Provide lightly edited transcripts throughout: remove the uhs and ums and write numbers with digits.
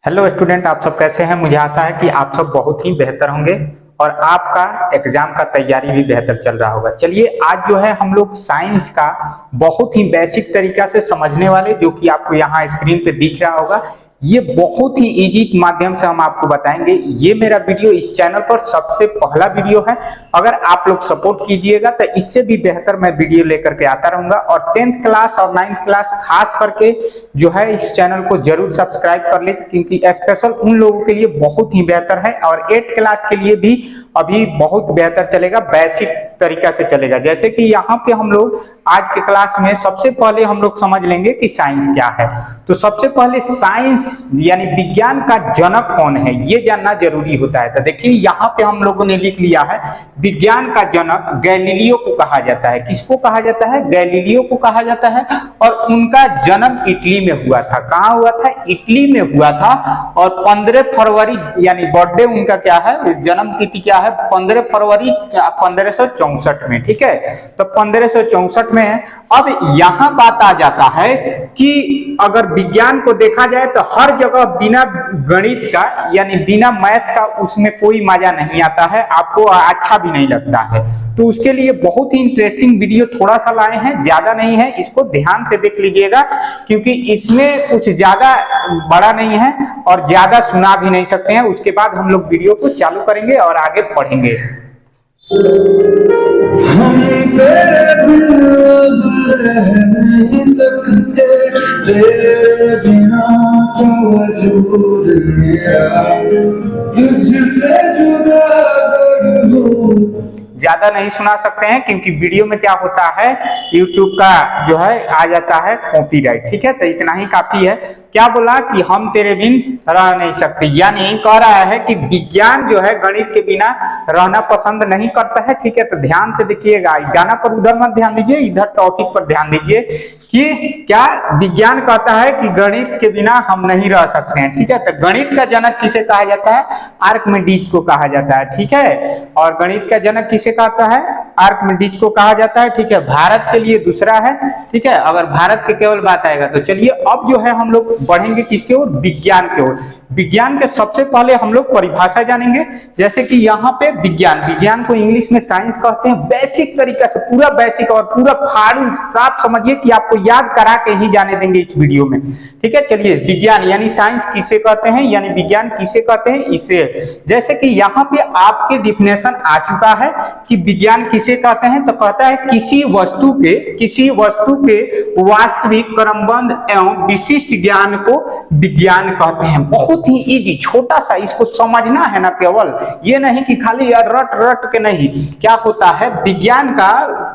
Hello student, आप सब कैसे हैं। मुझे आशा है कि आप सब बहुत ही बेहतर होंगे और आपका एग्जाम का तैयारी भी बेहतर चल रहा होगा। चलिए आज जो है हम लोग साइंस का बहुत ही बेसिक तरीका से समझने वाले, जो कि आपको यहाँ स्क्रीन पे दिख रहा होगा। ये बहुत ही इजी माध्यम से हम आपको बताएंगे। ये मेरा वीडियो इस चैनल पर सबसे पहला वीडियो है। अगर आप लोग सपोर्ट कीजिएगा तो इससे भी बेहतर मैं वीडियो लेकर के आता रहूंगा। और 10th क्लास और 9th क्लास खास करके जो है इस चैनल को जरूर सब्सक्राइब कर लीजिए, क्योंकि स्पेशल उन लोगों के लिए बहुत ही बेहतर है। और 8th क्लास के लिए भी अभी बहुत बेहतर चलेगा, बेसिक तरीका से चलेगा। जैसे कि यहाँ पे हम लोग आज के क्लास में सबसे पहले हम लोग समझ लेंगे कि साइंस क्या है। तो सबसे पहले साइंस यानी विज्ञान का जनक कौन है, ये जानना जरूरी होता है। तो देखिए यहाँ पे हम लोगों ने लिख लिया है, विज्ञान का जनक गैलीलियो को कहा जाता है। किसको कहा जाता है? गैलीलियो को कहा जाता है। और उनका जन्म इटली में हुआ था। कहाँ हुआ था? इटली में हुआ था। और 15 फरवरी यानी बर्थडे उनका क्या है, जन्म तिथि क्या है, 15 फरवरी 1564 में। ठीक है, तो 1564 में। अब यहाँ बात आ जाता है कि अगर विज्ञान को देखा जाए तो हर जगह बिना गणित का यानी बिना मैथ का उसमें कोई मजा नहीं आता है, आपको अच्छा भी नहीं लगता है। तो उसके लिए बहुत ही इंटरेस्टिंग वीडियो थोड़ा सा लाए हैं, ज्यादा नहीं है, इसको ध्यान से देख लीजिएगा, क्योंकि इसमें कुछ ज्यादा बड़ा नहीं है और ज्यादा सुना भी नहीं सकते हैं। उसके बाद हम लोग वीडियो को चालू करेंगे और आगे पढ़ेंगे। हम तेरे बिना अब रह नहीं सकते, तेरे बिना क्यों वजूद मेरा, तुझसे जुदा अगर हो। ज्यादा नहीं सुना सकते हैं क्योंकि वीडियो में क्या होता है, YouTube का जो है आ जाता है कॉपीराइट। ठीक है, तो इतना ही काफी है। क्या बोला कि हम तेरे बिन रह नहीं सकते, यानी कह रहा है कि विज्ञान जो है गणित के बिना रहना पसंद नहीं करता है। ठीक है, तो ध्यान से देखिएगा, गाना पर उधर मत ध्यान दीजिए, इधर टॉपिक पर ध्यान दीजिए कि क्या विज्ञान कहता है कि गणित के बिना हम नहीं रह सकते हैं। ठीक है, तो गणित का जनक किसे कहा जाता है? आर्किमिडीज को कहा जाता है। ठीक है, और गणित का जनक किसे कहता है? आर्किमिडीज को कहा जाता है। ठीक है, भारत के लिए दूसरा है। ठीक है, अगर भारत के केवल बात आएगा तो चलिए अब जो है हम लोग बढ़ेंगे किसके ओर? विज्ञान के ओर। विज्ञान के सबसे पहले हम लोग परिभाषा जानेंगे। जैसे कि यहाँ पे विज्ञान को इंग्लिश में साइंस कहते हैं। बेसिक तरीका से पूरा बेसिक और पूरा फाड़ू साफ समझिए कि आपको याद करा के ही जाने देंगे इस वीडियो में। ठीक है, चलिए विज्ञान यानी साइंस किसे कहते हैं, यानी विज्ञान किसे कहते हैं, इसे। जैसे कि यहाँ पे आपके डिफिनेशन आ चुका है कि विज्ञान किसे कहते हैं, तो कहता है किसी वस्तु के वास्तविक, क्रमबद्ध एवं विशिष्ट ज्ञान को विज्ञान कहते हैं। बहुत ही इजी, छोटा सा, इसको समझना है ना, केवल ये नहीं कि खाली रट के नहीं। क्या होता है, विज्ञान का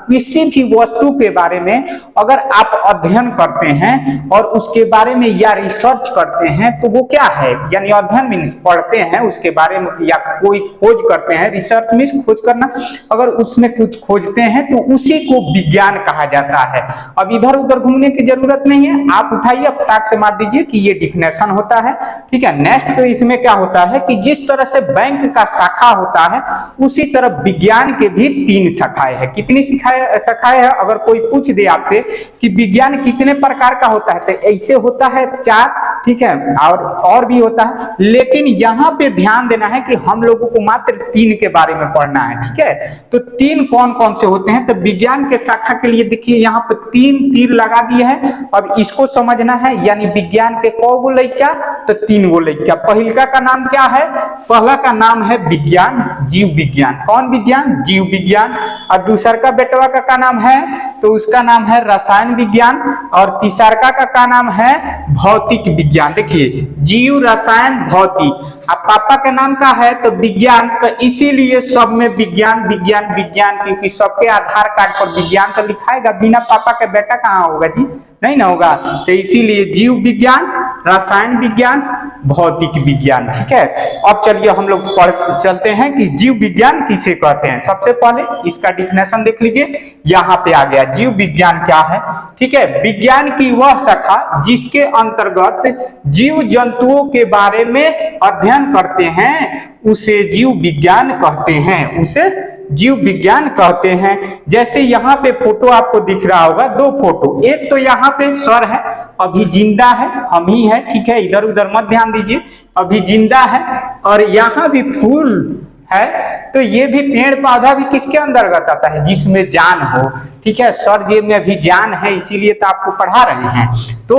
किसी भी वस्तु के बारे में अगर आप अध्ययन करते हैं और उसके बारे में या रिसर्च करते हैं तो वो क्या है, यानी अध्ययन मीन्स पढ़ते हैं उसके बारे में, या कोई खोज करते हैं। रिसर्च मीन्स खोज करना, अगर उसमें कुछ खोजते हैं तो उसी को विज्ञान कहा जाता है। अब इधर उधर घूमने की जरूरत नहीं है, आप उठाइए फटाक से मार दीजिए कि ये डिफिनेशन होता है। ठीक है, नेक्स्ट तो इसमें क्या होता है कि जिस तरह से बैंक का शाखा होता है उसी तरह विज्ञान के भी 3 शाखाएं हैं। कितनी शाखाएं है? अगर कोई पूछ दे आपसे कि विज्ञान कितने प्रकार का होता है तो ऐसे होता है 4। ठीक है, और भी होता है, लेकिन यहाँ पे ध्यान देना है कि हम लोगों को मात्र 3 के बारे में पढ़ना है। ठीक है, तो 3 कौन कौन से होते हैं? तो विज्ञान के शाखा के लिए देखिए यहाँ पे 3 तीर लगा दिए हैं। अब इसको समझना है, यानी विज्ञान के कौ गो लइका? तो 3 गो लइका। पहिलका का नाम क्या है? पहला का नाम है विज्ञान, जीव विज्ञान। कौन विज्ञान? जीव विज्ञान। और दूसरा का बेटवा का नाम है, तो उसका नाम है रसायन विज्ञान। और तीसरा का नाम है भौतिक विज्ञान। देखिए, जीव, रसायन, भौतिक। अब पापा का नाम का है तो विज्ञान, तो इसीलिए सब में विज्ञान विज्ञान विज्ञान, क्योंकि सबके आधार कार्ड पर विज्ञान तो लिखाएगा, बिना पापा के बेटा कहाँ होगा जी, नहीं ना होगा। तो इसीलिए जीव विज्ञान, रसायन विज्ञान, भौतिक विज्ञान। ठीक है, अब चलिए हम लोग चलते हैं कि जीव विज्ञान किसे कहते हैं। सबसे पहले इसका डिफिनेशन देख लीजिए, यहाँ पे आ गया जीव विज्ञान क्या है। ठीक है, विज्ञान की वह शाखा जिसके अंतर्गत जीव जंतुओं के बारे में अध्ययन करते हैं उसे जीव विज्ञान कहते हैं, उसे जीव विज्ञान कहते हैं। जैसे यहाँ पे फोटो आपको दिख रहा होगा, दो फोटो, एक तो यहाँ पे सर है, अभी जिंदा है, हम ही है, ठीक है, इधर उधर मत ध्यान दीजिए, अभी जिंदा है, और यहाँ भी फूल है, तो ये भी पेड़ पौधा भी किसके अंतर्गत आता है, जिसमें जान हो, ठीक है। सर जी में भी जान है, इसीलिए तो आपको पढ़ा रहे हैं। तो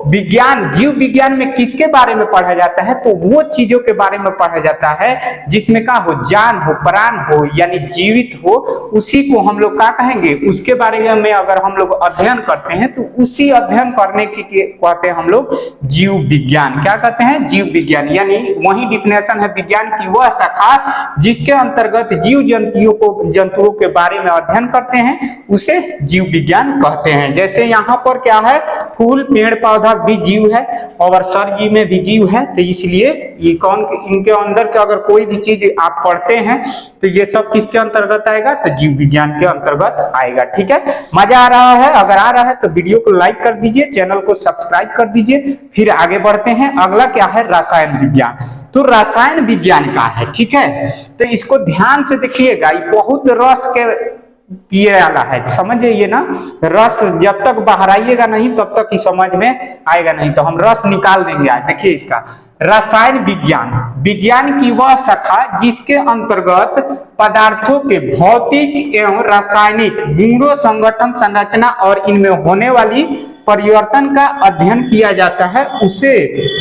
विज्ञान, जीव विज्ञान में किसके बारे में पढ़ा जाता है, तो वो चीजों के बारे में पढ़ा जाता है जिसमें क्या हो, जान हो, प्राण हो, यानी जीवित हो, उसी को हम लोग क्या कहेंगे, उसके बारे में अगर हम लोग अध्ययन करते हैं तो उसी अध्ययन करने की कहते हैं हम लोग जीव विज्ञान। क्या कहते हैं, जीव विज्ञान, यानी वही डिफिनेशन है विज्ञान की, वह शाखा जिसके अंतर्गत जीव जंतुओं के बारे में अध्ययन करते हैं उसे जीव विज्ञान कहते हैं। जैसे यहाँ पर क्या है, फूल पेड़ पौधा भी जीव है, और सर जी में भी जीव है, तो इसलिए ये इनके अंदर के अगर कोई भी चीज आप पढ़ते हैं तो ये सब किसके अंतर्गत आएगा, तो जीव विज्ञान के अंतर्गत आएगा। ठीक है, मजा आ रहा है? अगर आ रहा है तो वीडियो को लाइक कर दीजिए, चैनल को सब्सक्राइब कर दीजिए। फिर आगे बढ़ते हैं, अगला क्या है, रसायन विज्ञान। तो रसायन विज्ञान का है, ठीक है, तो इसको ध्यान से देखिएगा, ये बहुत रस के पिए वाला है, समझ जाइए ना। रस जब तक बाहर आइएगा नहीं तब तक ही समझ में आएगा नहीं, तो हम रस निकाल देंगे आज। देखिए इसका रसायन विज्ञान, विज्ञान की वह शाखा जिसके अंतर्गत पदार्थों के भौतिक एवं रासायनिक गुणों, संगठन, संरचना और इनमें होने वाली परिवर्तन का अध्ययन किया जाता है, उसे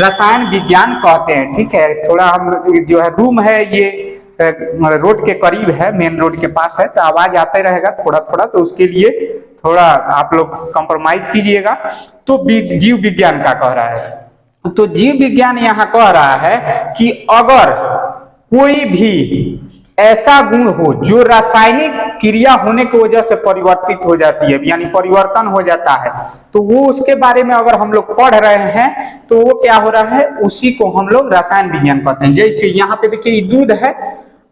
रसायन विज्ञान कहते हैं। ठीक है, थोड़ा हम जो है रूम है ये रोड के करीब है, मेन रोड के पास है, तो आवाज आते रहेगा थोड़ा थोड़ा, तो उसके लिए थोड़ा आप लोग कंप्रोमाइज कीजिएगा। तो जीव विज्ञान का कह रहा है, तो जीव विज्ञान यहाँ कह रहा है कि अगर कोई भी ऐसा गुण हो जो रासायनिक क्रिया होने की वजह से परिवर्तित हो जाती है, यानी परिवर्तन हो जाता है, तो वो उसके बारे में अगर हम लोग पढ़ रहे हैं तो वो क्या हो रहा है, उसी को हम लोग रसायन विज्ञान कहते हैं। जैसे यहाँ पे देखिए दूध है,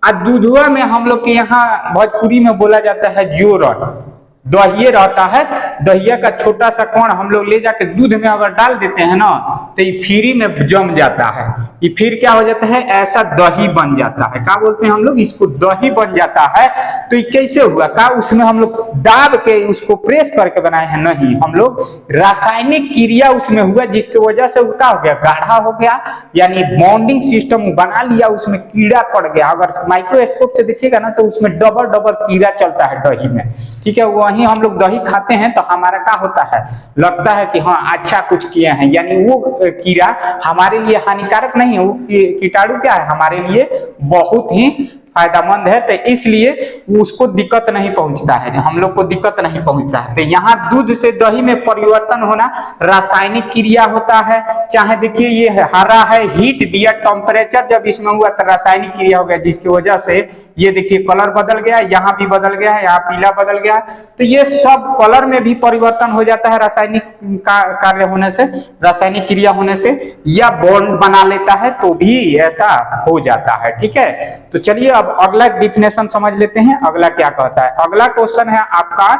दूधवा में हम लोग के यहाँ भोजपुरी में बोला जाता है जोरन, दहिए रहता है, दहिया का छोटा सा कण हम लोग ले जाके दूध में अगर डाल देते हैं ना तो ये फ्री में जम जाता है, ये फिर क्या हो जाता है, ऐसा दही बन जाता है। क्या बोलते हैं हम लोग, इसको दही बन जाता है। तो ये कैसे हुआ, क्या उसमें हम लोग दाब के उसको प्रेस करके बनाए हैं, नहीं, हम लोग रासायनिक क्रिया उसमें हुआ जिसकी वजह से क्या हो गया, गाढ़ा हो गया, यानी बॉन्डिंग सिस्टम बना लिया, उसमें कीड़ा पड़ गया। अगर माइक्रोस्कोप से देखिएगा ना तो उसमें डबल डबल कीड़ा चलता है दही में, ठीक है। वही हम लोग दही खाते हैं तो हमारा क्या होता है, लगता है कि हाँ अच्छा कुछ किए हैं, यानी वो कीड़ा हमारे लिए हानिकारक नहीं है, वो कीटाणु क्या है, हमारे लिए बहुत ही फायदेमंद है, तो इसलिए उसको दिक्कत नहीं पहुंचता है, हम लोग को दिक्कत नहीं पहुंचता है। तो यहाँ दूध से दही में परिवर्तन होना रासायनिक क्रिया होता है। चाहे देखिए ये हरा है, हीट दिया, टेम्परेचर जब इसमें हुआ तो रासायनिक क्रिया हो गया, जिसकी वजह से ये देखिए कलर बदल गया, यहाँ भी बदल गया है, यहाँ पीला बदल गया, तो ये सब कलर में भी परिवर्तन हो जाता है रासायनिक कार्य होने से, रासायनिक क्रिया होने से, या बॉन्ड बना लेता है तो भी ऐसा हो जाता है। ठीक है, तो चलिए अब अगला डिफिनेशन समझ लेते हैं, अगला क्या कहता है। अगला क्वेश्चन है आपका,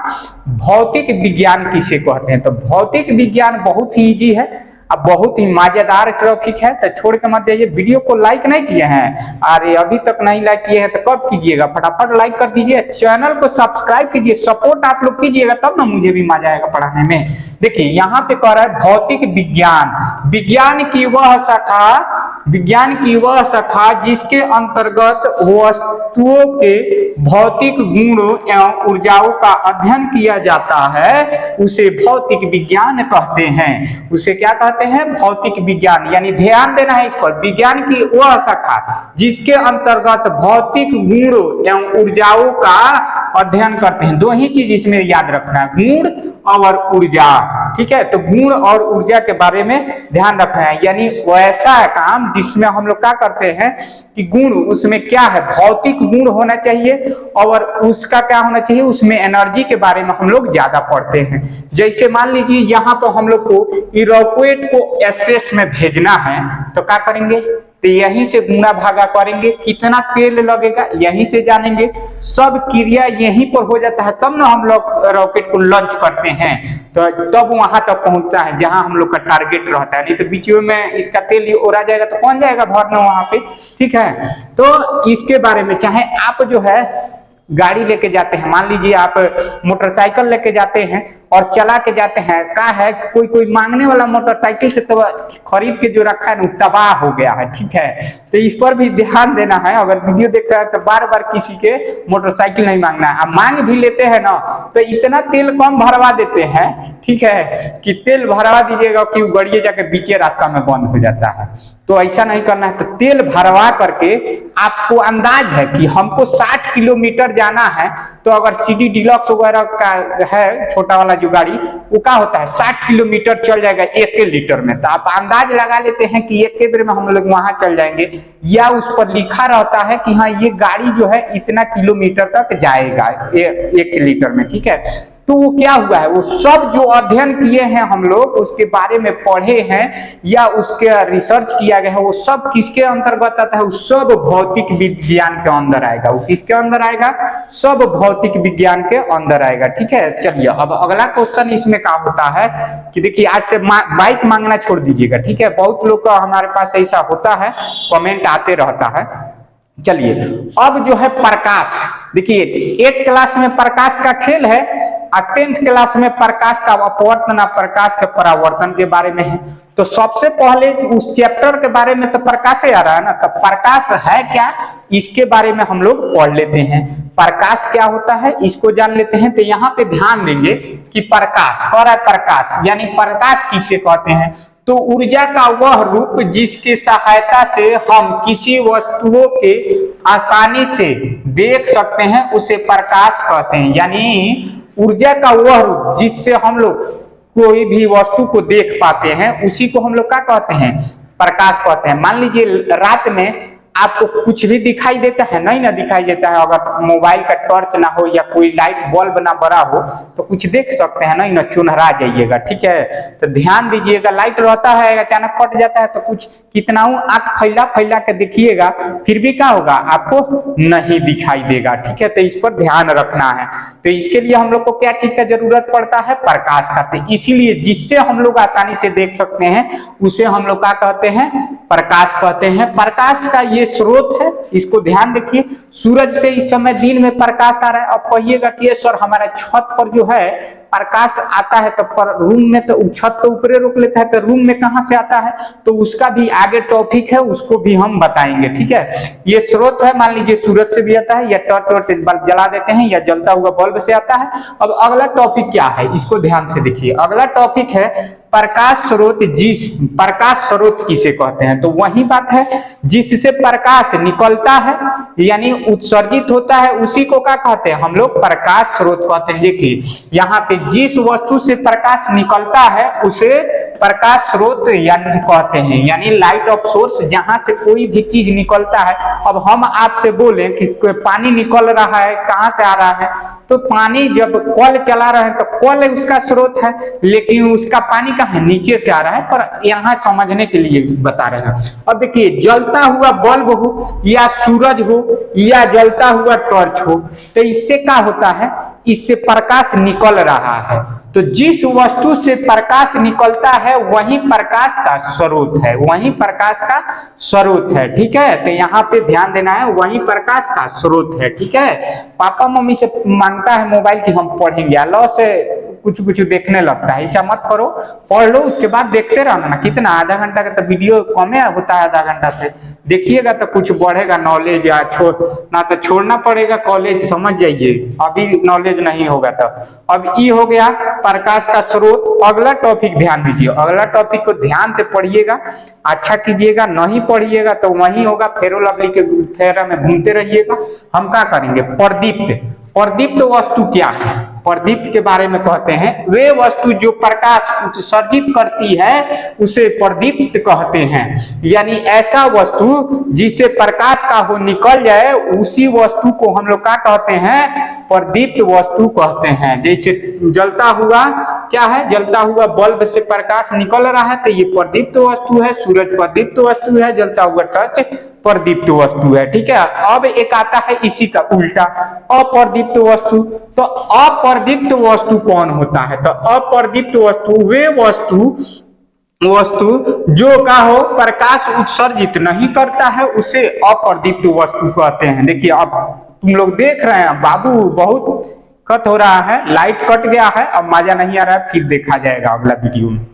भौतिक विज्ञान किसे कहते हैं। तो भौतिक विज्ञान बहुत ही इजी है, अब बहुत ही मजेदार टॉपिक है, तो छोड़ के मत जाइए। वीडियो को लाइक नहीं किए हैं, अरे अभी तक नहीं लाइक किए हैं तो कब कीजिएगा, फटाफट लाइक कर दीजिए, चैनल को सब्सक्राइब कीजिए, सपोर्ट आप लोग कीजिएगा तब ना मुझे भी मजा आएगा पढ़ाने में। देखिए यहाँ पे कह रहा है भौतिक विज्ञान, विज्ञान की वह शाखा जिसके अंतर्गत वस्तुओं के भौतिक गुणों एवं ऊर्जाओं का अध्ययन किया जाता है, उसे भौतिक विज्ञान कहते हैं। उसे क्या कहते हैं, भौतिक विज्ञान। यानी ध्यान देना है इस पर, विज्ञान की वह शाखा जिसके अंतर्गत भौतिक गुणों एवं ऊर्जाओं का अध्ययन करते हैं। दो ही चीज इसमें याद रखना है, गुण और ऊर्जा। ठीक है, तो गुण और ऊर्जा के बारे में ध्यान रखना है, यानी वैसा काम जिसमें हम लोग क्या करते हैं कि गुण, उसमें क्या है, भौतिक गुण होना चाहिए और उसका क्या होना चाहिए, उसमें एनर्जी के बारे में हम लोग ज्यादा पढ़ते हैं। जैसे मान लीजिए यहाँ तो हम लोग को रॉकेट को स्पेस में भेजना है, तो क्या करेंगे, तो यहीं से गुणा भागा करेंगे, कितना तेल लगेगा यहीं से जानेंगे, सब क्रिया यहीं पर हो जाता है, तब ना हम लोग रॉकेट को लॉन्च करते हैं, तो तब वहां तक पहुंचता है जहां हम लोग का टारगेट रहता है। नहीं तो बीच में इसका तेल उड़ा जाएगा तो कौन जाएगा भरना वहां पे। ठीक है, तो इसके बारे में चाहे आप जो है गाड़ी लेके जाते हैं, मान लीजिए आप मोटरसाइकिल लेके जाते हैं और चला के जाते हैं, क्या है कोई कोई मांगने वाला मोटरसाइकिल से तो खरीद के जो रखा है ना तबाह हो गया है, ठीक है। तो इस पर भी ध्यान देना है, अगर वीडियो देख रहा है तो बार बार किसी के मोटरसाइकिल नहीं मांगना है। अब मांग भी लेते हैं ना तो इतना तेल कम भरवा देते हैं, ठीक है, कि तेल भरवा दीजिएगा कि वो गाड़ी जाके बीचे रास्ता में बंद हो जाता है। तो ऐसा नहीं करना है। तो तेल भरवा करके आपको अंदाज है कि हमको 60 किलोमीटर जाना है, तो अगर सीडी डिलक्स वगैरह का है छोटा वाला जो गाड़ी, वो क्या होता है 60 किलोमीटर चल जाएगा 1 लीटर में। तो आप अंदाज लगा लेते हैं कि 1 बेर में हम लोग वहां चल जाएंगे, या उस पर लिखा रहता है कि हाँ ये गाड़ी जो है इतना किलोमीटर तक जाएगा 1 लीटर में, ठीक है। तो वो क्या हुआ है, वो सब जो अध्ययन किए हैं हम लोग, उसके बारे में पढ़े हैं या उसके रिसर्च किया गया है, वो सब किसके अंतर्गत आता है, वो सब भौतिक विज्ञान के अंदर आएगा। वो किसके अंदर आएगा, सब भौतिक विज्ञान के अंदर आएगा, ठीक है। चलिए अब अगला क्वेश्चन इसमें क्या होता है कि देखिए आज से बाइक मांगना छोड़ दीजिएगा, ठीक है। बहुत लोग का हमारे पास ऐसा होता है, कमेंट आते रहता है। चलिए अब जो है प्रकाश, देखिए 8 क्लास में प्रकाश का खेल है और 10th क्लास में प्रकाश का अपवर्तन, प्रकाश के परावर्तन के बारे में है। तो सबसे पहले उस चैप्टर के बारे में तो प्रकाश आ रहा है ना, तो प्रकाश है क्या इसके बारे में हम लोग पढ़ लेते हैं। प्रकाश क्या होता है इसको जान लेते हैं। तो यहाँ पे ध्यान देंगे कि प्रकाश और प्रकाश यानी प्रकाश किसे कहते हैं, तो ऊर्जा का वह रूप जिसकी सहायता से हम किसी वस्तुओं के आसानी से देख सकते हैं उसे प्रकाश कहते हैं। यानी ऊर्जा का वह रूप जिससे हम लोग कोई भी वस्तु को देख पाते हैं उसी को हम लोग क्या कहते हैं, प्रकाश कहते हैं। मान लीजिए रात में आपको कुछ भी दिखाई देता है, नहीं ना दिखाई देता है, अगर मोबाइल का टॉर्च ना हो या कोई लाइट बल्ब ना बड़ा हो तो कुछ देख सकते हैं, नहीं ना चुनहरा जाइएगा, ठीक है। तो ध्यान दीजिएगा, लाइट रहता है अचानक कट जाता है तो कुछ कितना आंख फैला फैला के देखिएगा फिर भी क्या होगा, आपको नहीं दिखाई देगा, ठीक है। तो इस पर ध्यान रखना है। तो इसके लिए हम लोग को क्या चीज का जरूरत पड़ता है, प्रकाश का। तो इसीलिए जिससे हम लोग आसानी से देख सकते हैं उसे हम लोग क्या कहते हैं, प्रकाश कहते हैं। प्रकाश का ये स्रोत है, इसको ध्यान देखिए। सूरज से इस समय दिन में प्रकाश आ रहा है। अब कहिएगा कि सर हमारा छत पर जो है प्रकाश आता है, तो रूम में तो छत तो ऊपर रोक लेता है, तो रूम में कहां से आता है, तो उसका भी आगे टॉपिक है, उसको भी हम बताएंगे, ठीक है। ये स्रोत है, मान लीजिए सूरज से भी आता है या टॉर्च वॉर्च बल्ब जला देते हैं या जलता हुआ बल्ब से आता है। अब अगला टॉपिक क्या है इसको ध्यान से देखिए। अगला टॉपिक है प्रकाश स्रोत। प्रकाश स्रोत किसे कहते हैं, तो वही बात है जिससे प्रकाश निकलता है यानी उत्सर्जित होता है, उसी को क्या कहते हैं हम लोग, प्रकाश स्रोत कहते हैं। देखिए यहाँ पे जिस वस्तु से प्रकाश निकलता है उसे प्रकाश स्रोत यानी कहते हैं, यानी लाइट ऑफ सोर्स, जहां से कोई भी चीज निकलता है। अब हम आपसे बोलें कि पानी निकल रहा है, कहां से आ रहा है, तो पानी जब कल चला रहे हैं तो कल उसका स्रोत है, लेकिन उसका पानी कहाँ नीचे से आ रहा है, पर यहाँ समझने के लिए बता रहे हैं। अब देखिए जलता हुआ बल्ब हो या सूरज हो या जलता हुआ टॉर्च हो, तो इससे क्या होता है, इससे प्रकाश निकल रहा है। तो जिस वस्तु से प्रकाश निकलता है वही प्रकाश का स्रोत है, वही प्रकाश का स्रोत है, ठीक है। तो यहाँ पे ध्यान देना है, वही प्रकाश का स्रोत है, ठीक है। पापा मम्मी से मांगता है मोबाइल कि हम पढ़ेंगे, अल्लाह से कुछ कुछ देखने लगता है, ऐसा मत करो, पढ़ लो उसके बाद देखते रहना ना। कितना आधा घंटा का तो वीडियो कम होता है, आधा घंटा से देखिएगा तो कुछ बढ़ेगा नॉलेज, या ना तो छोड़ना पड़ेगा कॉलेज, समझ जाइए, अभी नॉलेज नहीं होगा। तो अब ये हो गया प्रकाश का स्रोत। अगला टॉपिक ध्यान दीजिए, अगला टॉपिक को ध्यान से पढ़िएगा, अच्छा कीजिएगा, नहीं पढ़िएगा तो वही होगा, फेरो लवली के फेरा में घूमते रहिएगा। हम क्या करेंगे, प्रदीप्त। प्रदीप्त वस्तु क्या है, प्रदीप्त के बारे में कहते हैं वे वस्तु जो प्रकाश उत्सर्जित करती है उसे प्रदीप्त कहते हैं। यानी ऐसा वस्तु जिसे प्रकाश का हो निकल जाए उसी वस्तु को हम लोग क्या कहते हैं, प्रदीप्त वस्तु कहते हैं। जैसे जलता हुआ क्या है, जलता हुआ बल्ब से प्रकाश निकल रहा है तो ये प्रदीप्त वस्तु है, सूरज प्रदीप्त वस्तु है, जलता हुआ टॉर्च प्रदीप्त वस्तु है, ठीक है। अब एक आता है इसी का उल्टा, अप्रदीप्त वस्तु। तो अप्रदीप्त वस्तु कौन होता है, तो अप्रदीप्त वस्तु वे वस्तु जो का हो प्रकाश उत्सर्जित नहीं करता है उसे अप्रदीप्त वस्तु कहते हैं। देखिए अब तुम लोग देख रहे हैं बाबू, बहुत कट हो रहा है, लाइट कट गया है, अब मजा नहीं आ रहा है, फिर देखा जाएगा अगला वीडियो में।